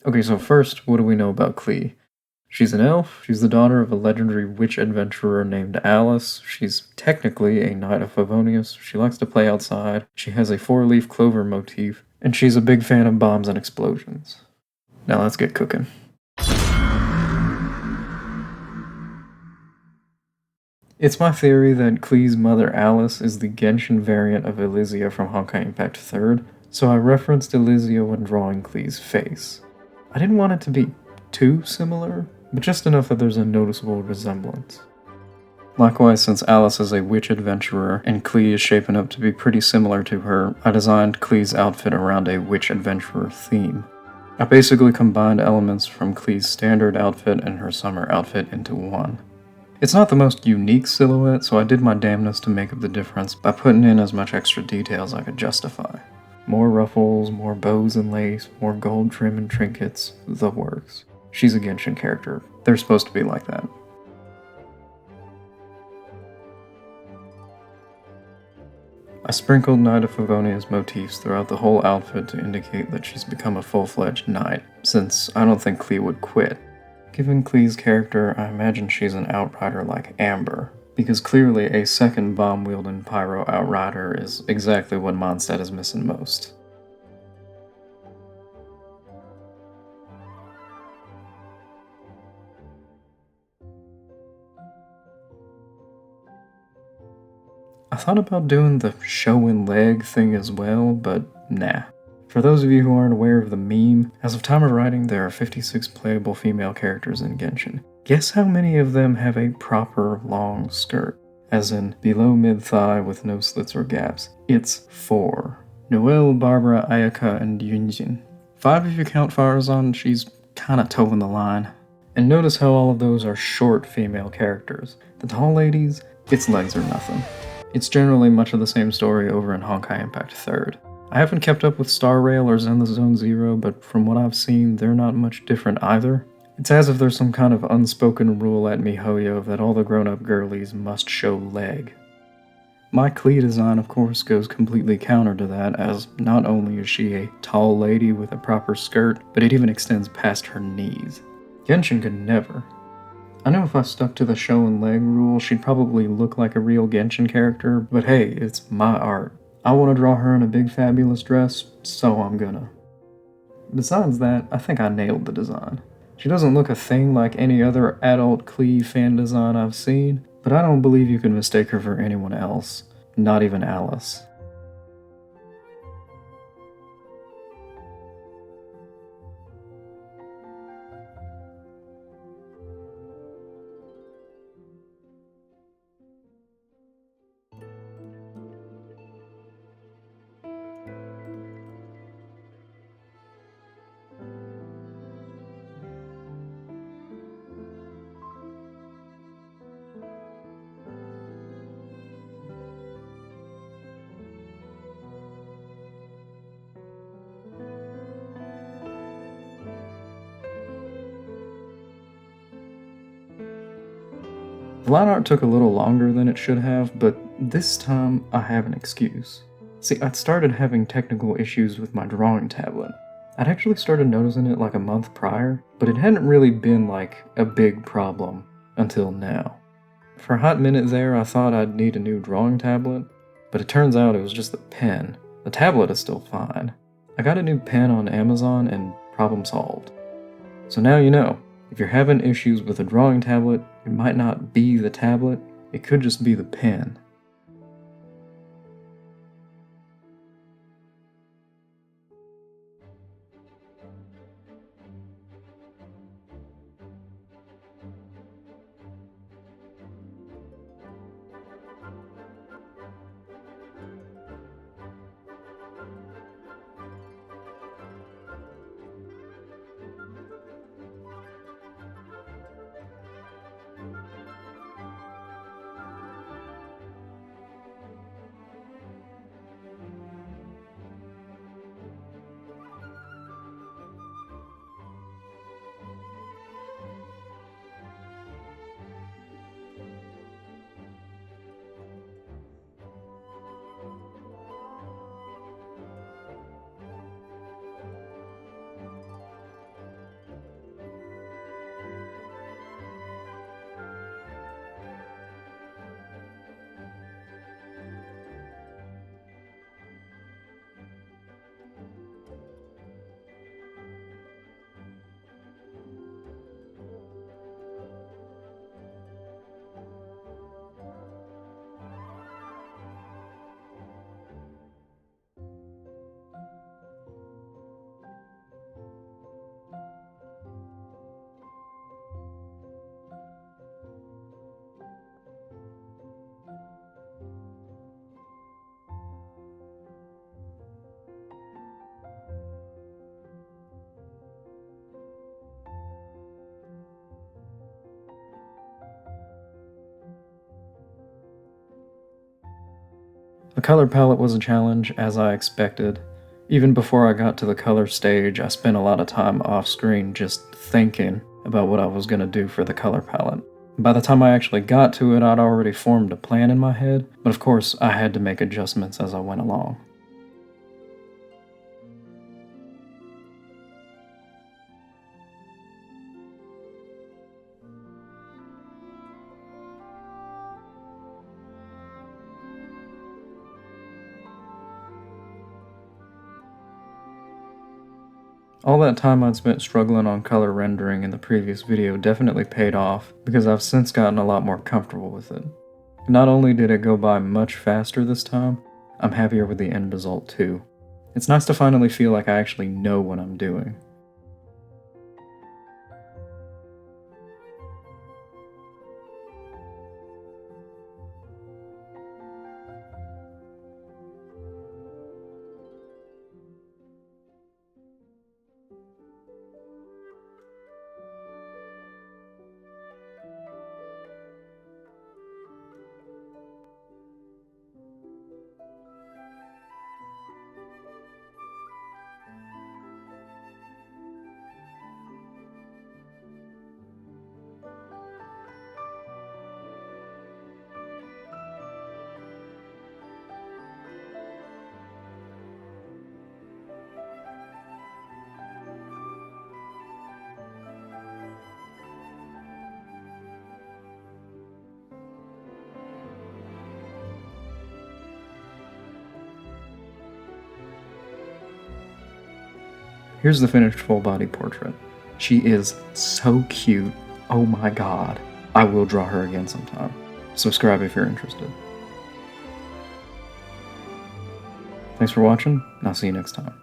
Okay, so first, what do we know about Klee? She's an elf. She's the daughter of a legendary witch adventurer named Alice. She's technically a knight of Favonius. She likes to play outside. She has a four-leaf clover motif, and she's a big fan of bombs and explosions. Now let's get cooking. It's my theory that Klee's mother Alice is the Genshin variant of Elysia from Honkai Impact 3rd, so I referenced Elysia when drawing Klee's face. I didn't want it to be too similar, but just enough that there's a noticeable resemblance. Likewise, since Alice is a witch adventurer and Klee is shaping up to be pretty similar to her, I designed Klee's outfit around a witch adventurer theme. I basically combined elements from Klee's standard outfit and her summer outfit into one. It's not the most unique silhouette, so I did my damnedest to make up the difference by putting in as much extra detail as I could justify. More ruffles, more bows and lace, more gold trim and trinkets, the works. She's a Genshin character. They're supposed to be like that. I sprinkled Knight of Favonius motifs throughout the whole outfit to indicate that she's become a full-fledged knight, since I don't think Klee would quit. Given Klee's character, I imagine she's an outrider like Amber, because clearly a second bomb-wielding pyro outrider is exactly what Mondstadt is missing most. I thought about doing the show and leg thing as well, but nah. For those of you who aren't aware of the meme, as of time of writing there are 56 playable female characters in Genshin. Guess how many of them have a proper long skirt? As in, below mid-thigh with no slits or gaps. It's 4. Noelle, Barbara, Ayaka, and Yunjin. 5 if you count Farazan, she's kinda toeing the line. And notice how all of those are short female characters. The tall ladies, it's legs or nothing. It's generally much of the same story over in Honkai Impact 3rd. I haven't kept up with Star Rail or Zenless Zone Zero, but from what I've seen, they're not much different either. It's as if there's some kind of unspoken rule at MiHoYo that all the grown-up girlies must show leg. My Klee design, of course, goes completely counter to that, as not only is she a tall lady with a proper skirt, but it even extends past her knees. Genshin could never. I know if I stuck to the show and leg rule, she'd probably look like a real Genshin character, but hey, it's my art. I want to draw her in a big fabulous dress, so I'm gonna. Besides that, I think I nailed the design. She doesn't look a thing like any other adult Klee fan design I've seen, but I don't believe you can mistake her for anyone else, not even Alice. The line art took a little longer than it should have, but this time I have an excuse. See, I'd started having technical issues with my drawing tablet. I'd actually started noticing it like a month prior, but it hadn't really been like a big problem until now. For a hot minute there, I thought I'd need a new drawing tablet, but it turns out it was just the pen. The tablet is still fine. I got a new pen on Amazon and problem solved. So now you know. If you're having issues with a drawing tablet, it might not be the tablet, it could just be the pen. The color palette was a challenge, as I expected. Even before I got to the color stage, I spent a lot of time off screen just thinking about what I was going to do for the color palette. By the time I actually got to it, I'd already formed a plan in my head, but of course I had to make adjustments as I went along. All that time I'd spent struggling on color rendering in the previous video definitely paid off, because I've since gotten a lot more comfortable with it. Not only did it go by much faster this time, I'm happier with the end result too. It's nice to finally feel like I actually know what I'm doing. Here's the finished full body portrait. She is so cute. Oh my god. I will draw her again sometime. Subscribe if you're interested. Thanks for watching, and I'll see you next time.